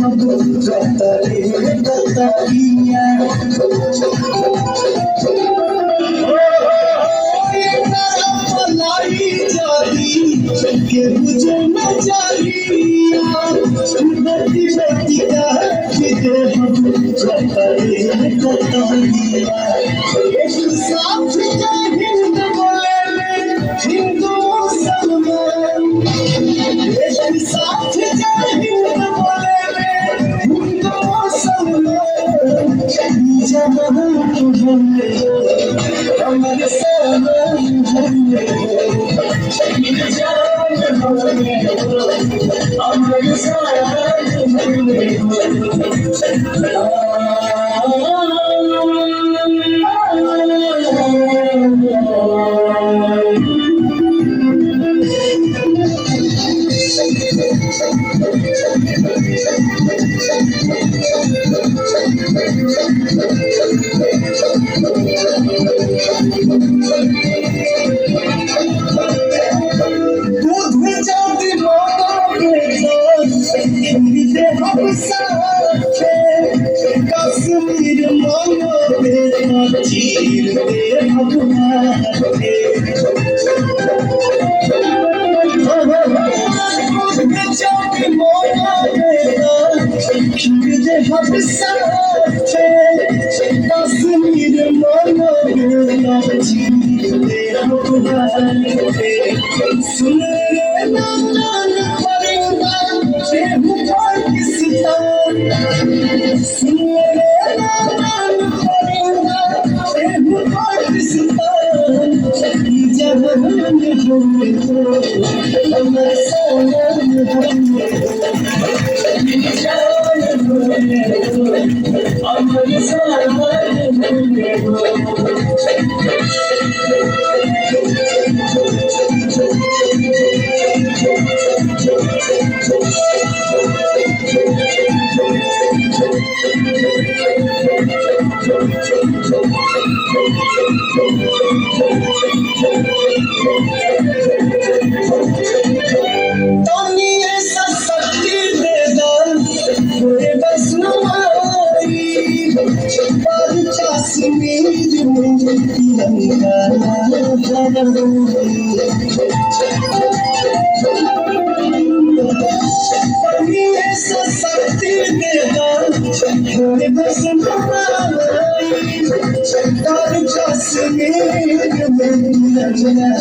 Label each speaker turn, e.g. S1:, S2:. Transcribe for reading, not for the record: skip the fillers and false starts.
S1: हम कतरे कतरिया मलाई जारी के मुझे न चाहिए बेटी बेटी का दे हम कतरे कतरिया एक साथ हिंद बोले हिंदू मुसलमान एक साथ हिंद बोले हिंदू मुसलमान जहाँ हमने हमारे सोना हमने जान हमने हमारे सोना हमने दूध में जाती माता के हिंदे हम साथे कश्मीर मानो बेटा चीर दे हम माथे दूध में जाती माता बेटा हिंदे हम साथे कश्मीर मानो बेटा चीर दे हम माथे सुन रे नाना परिंदा जेहू पाकिस्तान सुन रे नाना परिंदा जेहू पाकिस्तान जहां में होंगे तो हमारे सोना में होंगे जान होंगे हमारे सोना में Tony esa partir de dar de basnumari par Kashmir mein tiranga Tony esa partir de dar de basnumari par Kashmir mein tiranga